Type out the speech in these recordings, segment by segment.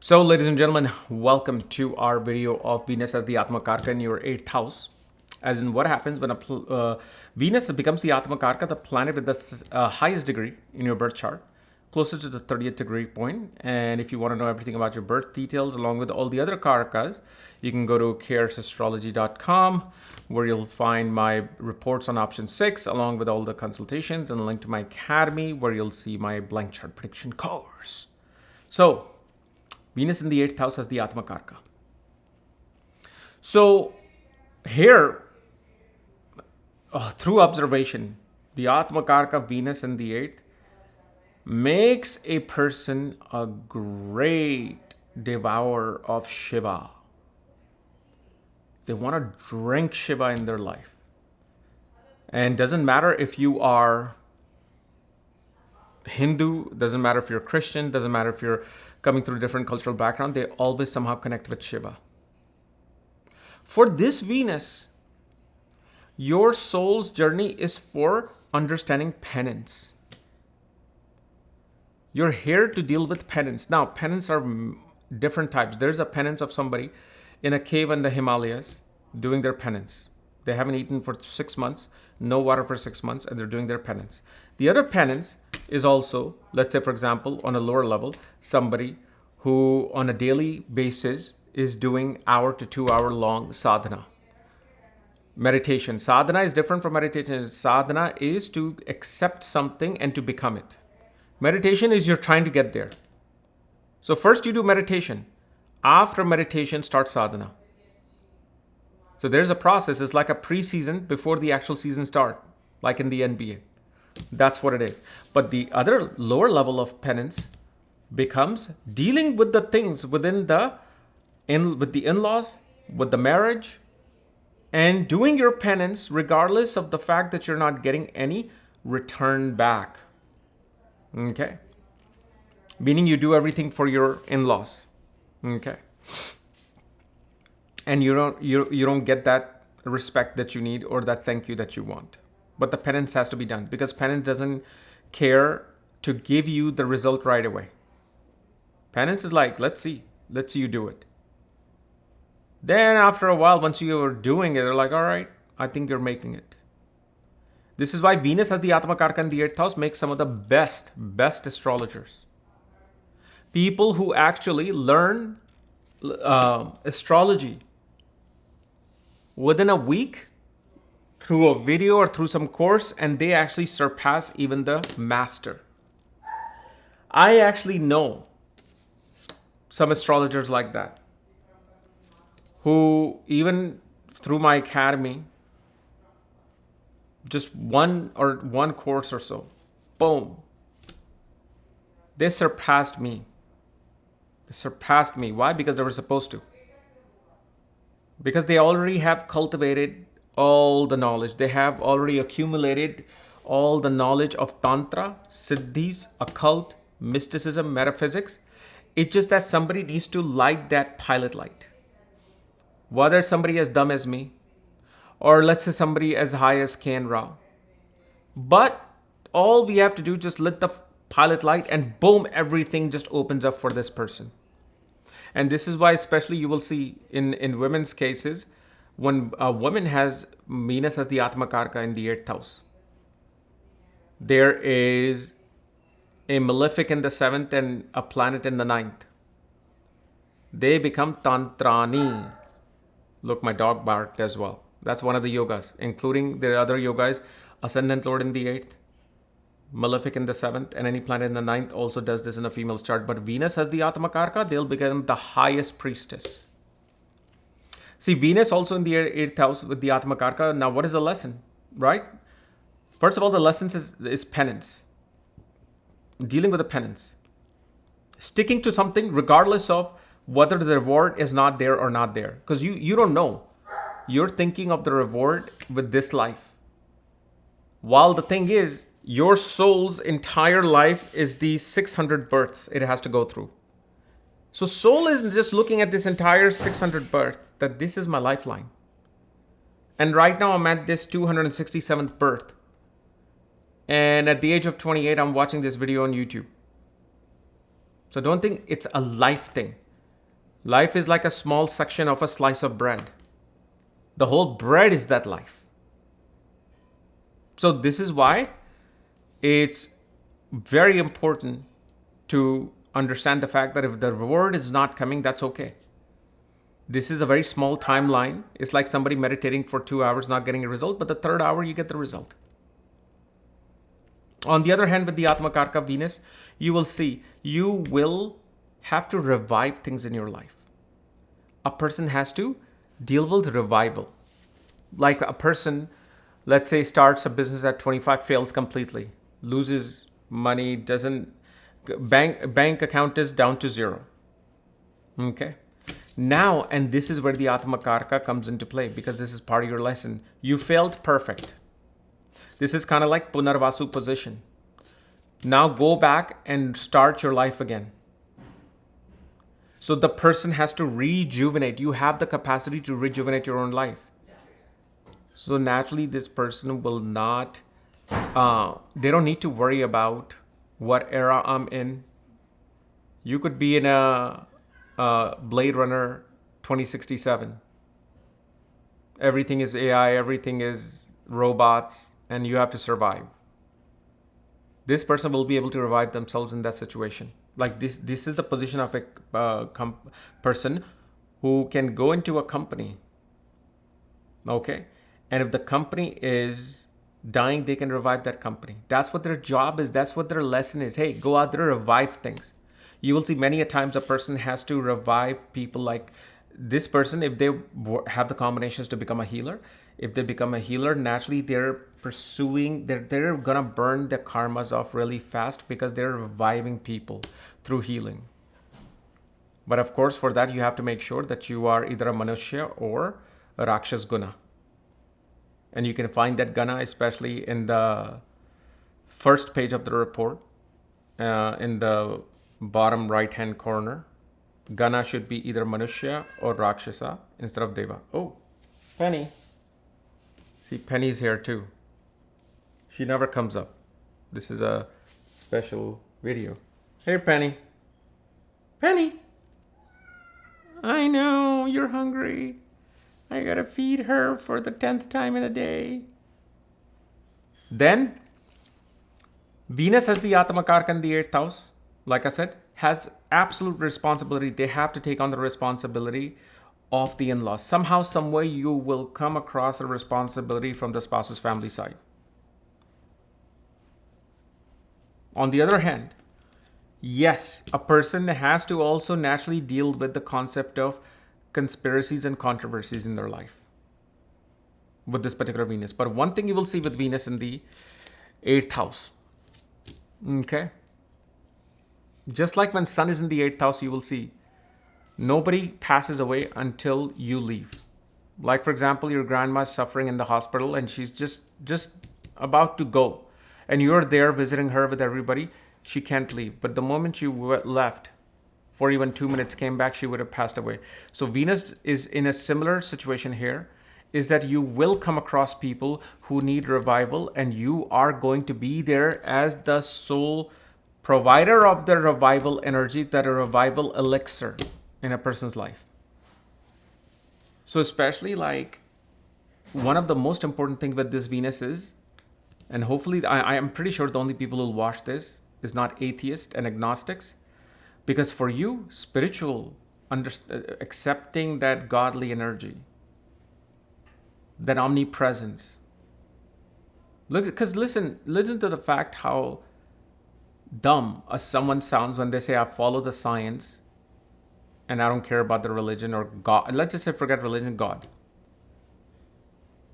So, ladies and gentlemen, welcome to our video of Venus as the Atmakaraka in your 8th house. As in, what happens when Venus becomes the Atmakaraka, the planet with the highest degree in your birth chart, closer to the 30th degree point. And if you want to know everything about your birth details along with all the other Karakas, you can go to chaosastrology.com, where you'll find my reports on option 6 along with all the consultations, and a link to my academy where you'll see my blank chart prediction course. So, Venus in the 8th house as the Atmakaraka. So here, through observation, the Atmakaraka Venus in the 8th makes a person a great devourer of Shiva. They want to drink Shiva in their life. And doesn't matter if you are Hindu, doesn't matter if you're Christian, doesn't matter if you're coming through a different cultural background, they always somehow connect with Shiva. For this Venus, your soul's journey is for understanding penance. You're here to deal with penance. Now, penance are different types. There's a penance of somebody in a cave in the Himalayas doing their penance. They haven't eaten for 6 months, no water for 6 months, and they're doing their penance. The other penance is also, let's say, for example, on a lower level, somebody who on a daily basis is doing hour to 2 hour long sadhana. Meditation. Sadhana is different from meditation. Sadhana is to accept something and to become it. Meditation is you're trying to get there. So first you do meditation. After meditation, start sadhana. So there's a process. It's like a pre-season before the actual season start, like in the NBA. That's what it is. But the other lower level of penance becomes dealing with the things within with the in-laws, with the marriage, and doing your penance regardless of the fact that you're not getting any return back. Okay? Meaning you do everything for your in-laws. Okay? And you don't get that respect that you need or that thank you that you want. But the penance has to be done because penance doesn't care to give you the result right away. Penance is like, let's see you do it. Then after a while, once you are doing it, they're like, all right, I think you're making it. This is why Venus as the Atmakaraka in the 8th house makes some of the best astrologers. People who actually learn astrology within a week through a video or through some course, and they actually surpass even the master. I actually know some astrologers like that who even through my academy, just one course or so, boom, they surpassed me. Why? Because they were supposed to. Because they already have cultivated all the knowledge. They have already accumulated all the knowledge of Tantra, Siddhis, occult, mysticism, metaphysics. It's just that somebody needs to light that pilot light. Whether it's somebody as dumb as me, or let's say somebody as high as Kapiel Raaj. But all we have to do, just lit the pilot light and boom, everything just opens up for this person. And this is why especially you will see in women's cases, when a woman has Venus as the Atmakaraka in the 8th house, there is a malefic in the 7th and a planet in the 9th. They become Tantrani. Look, my dog barked as well. That's one of the yogas, including the other yogas, Ascendant Lord in the 8th, Malefic in the 7th, and any planet in the 9th also does this in a female's chart. But Venus as the Atmakaraka, they'll become the highest priestess. See, Venus also in the 8th house with the Atmakaraka. Now, what is the lesson, right? First of all, the lesson is penance. Dealing with the penance. Sticking to something regardless of whether the reward is not there or not there. Because you don't know. You're thinking of the reward with this life. While the thing is, your soul's entire life is the 600 births it has to go through. So soul isn't just looking at this entire 600 births, that this is my lifeline. And right now I'm at this 267th birth. And at the age of 28, I'm watching this video on YouTube. So don't think it's a life thing. Life is like a small section of a slice of bread. The whole bread is that life. So this is why it's very important to understand the fact that if the reward is not coming, that's okay. This is a very small timeline. It's like somebody meditating for 2 hours, not getting a result, but the third hour you get the result. On the other hand, with the Atmakaraka Venus, you will see you will have to revive things in your life. A person has to deal with revival. Like a person, let's say, starts a business at 25, fails completely, loses money, doesn't bank account is down to zero. Okay. Now, and this is where the Atmakaraka comes into play, because this is part of your lesson. You failed perfect. This is kind of like Punarvasu position. Now go back and start your life again. So the person has to rejuvenate. You have the capacity to rejuvenate your own life. So naturally, this person will not, they don't need to worry about what era I'm in. You could be in a Blade Runner 2067. Everything is AI, everything is robots, and you have to survive. This person will be able to revive themselves in that situation. Like this is the position of a person who can go into a company. Okay. And if the company is dying, they can revive that company. That's what their job is. That's what their lesson is. Hey, go out there, revive things. You will see many a times a person has to revive people. Like this person, if they have the combinations to become a healer, if they become a healer, naturally they're pursuing, they're gonna burn the karmas off really fast because they're reviving people through healing. But of course, for that, you have to make sure that you are either a Manushya or a Rakshas Guna. And you can find that Gana, especially in the first page of the report, in the bottom right-hand corner. Gana should be either Manushya or Rakshasa instead of Deva. Oh, Penny. See, Penny's here too. She never comes up. This is a special video. Hey, Penny. Penny. I know, you're hungry. I gotta feed her for the 10th time in a day. Then, Venus has the Atmakaraka in the 8th house. Like I said, has absolute responsibility. They have to take on the responsibility of the in-laws. Somehow, some way, you will come across a responsibility from the spouse's family side. On the other hand, yes, a person has to also naturally deal with the concept of conspiracies and controversies in their life with this particular Venus. But one thing you will see with Venus in the 8th house, okay? Just like when Sun is in the 8th house, you will see nobody passes away until you leave. Like, for example, your grandma is suffering in the hospital and she's just about to go. And you're there visiting her with everybody. She can't leave. But the moment you left, for even 2 minutes, came back, she would have passed away. So Venus is in a similar situation here, is that you will come across people who need revival and you are going to be there as the sole provider of the revival energy, that a revival elixir in a person's life. So especially like one of the most important things with this Venus is, and hopefully I am pretty sure the only people who will watch this is not atheists and agnostics. Because for you, spiritual, accepting that godly energy, that omnipresence. Because listen to the fact how dumb someone sounds when they say, I follow the science and I don't care about the religion or God. Let's just say, forget religion, God.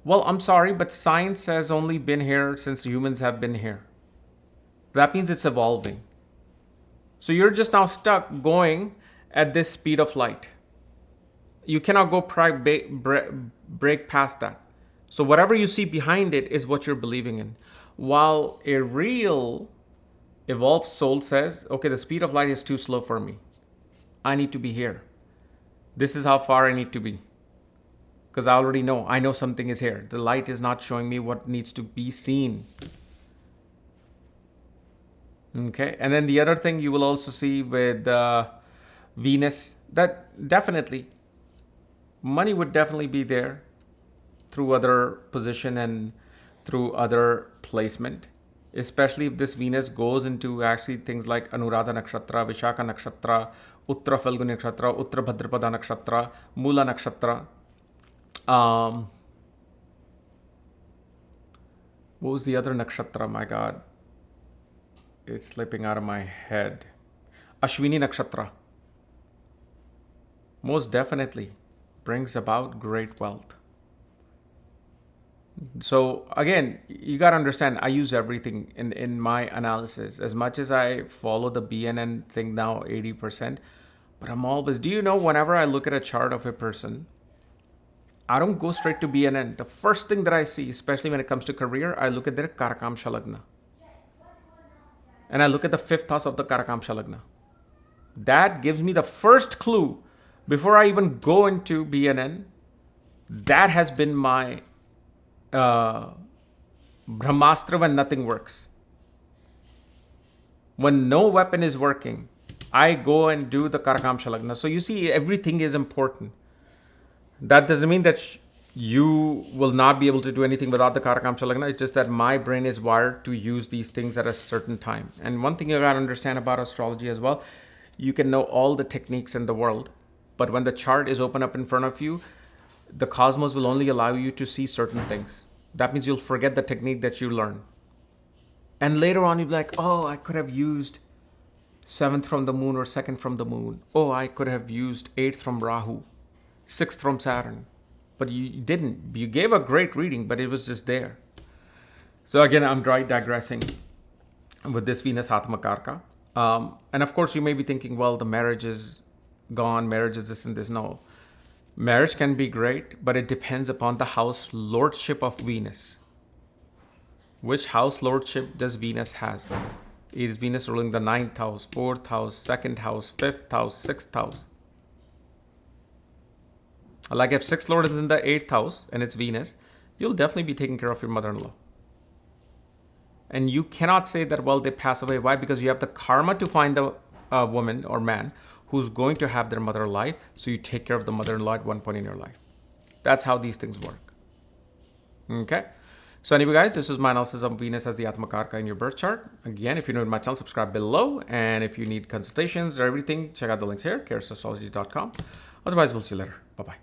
Well, I'm sorry, but science has only been here since humans have been here. That means it's evolving. So you're just now stuck going at this speed of light. You cannot go break past that. So whatever you see behind it is what you're believing in. While a real evolved soul says, okay, the speed of light is too slow for me. I need to be here. This is how far I need to be. Because I already know. I know something is here. The light is not showing me what needs to be seen. Okay, and then the other thing you will also see with Venus that definitely money would definitely be there through other position and through other placement, especially if this Venus goes into actually things like Anuradha Nakshatra, Vishaka Nakshatra, Uttra Falguni Nakshatra, Uttra Bhadrapada Nakshatra, Mula Nakshatra. Um, what was the other nakshatra? My God, it's slipping out of my head. Ashwini Nakshatra. Most definitely brings about great wealth. So again, you got to understand, I use everything in my analysis. As much as I follow the BNN thing now 80%, but I'm always, do you know, whenever I look at a chart of a person, I don't go straight to BNN. The first thing that I see, especially when it comes to career, I look at their Karakam Shalagna. And I look at the fifth house of the Karakam Shalagna. That gives me the first clue before I even go into BNN. That has been my Brahmastra when nothing works. When no weapon is working, I go and do the Karakam Shalagna. So you see, everything is important. That doesn't mean that you will not be able to do anything without the Karakam Shalagna. It's just that my brain is wired to use these things at a certain time. And one thing you gotta understand about astrology as well, you can know all the techniques in the world, but when the chart is open up in front of you, the cosmos will only allow you to see certain things. That means you'll forget the technique that you learn. And later on, you'll be like, oh, I could have used 7th from the moon or 2nd from the moon. Oh, I could have used 8th from Rahu, 6th from Saturn. But you didn't. You gave a great reading, but it was just there. So again, I'm digressing with this Venus Atmakaraka. And of course, you may be thinking, well, the marriage is gone, marriage is this and this. No. Marriage can be great, but it depends upon the house lordship of Venus. Which house lordship does Venus has? Is Venus ruling the 9th house, 4th house, 2nd house, 5th house, 6th house? Like if 6th lord is in the 8th house and it's Venus, you'll definitely be taking care of your mother-in-law. And you cannot say that, well, they pass away. Why? Because you have the karma to find the woman or man who's going to have their mother alive. So you take care of the mother-in-law at one point in your life. That's how these things work. Okay. So anyway, guys, this is my analysis of Venus as the Atmakaraka in your birth chart. Again, if you're new to my channel, subscribe below. And if you need consultations or everything, check out the links here, chaosastrology.com. Otherwise, we'll see you later. Bye-bye.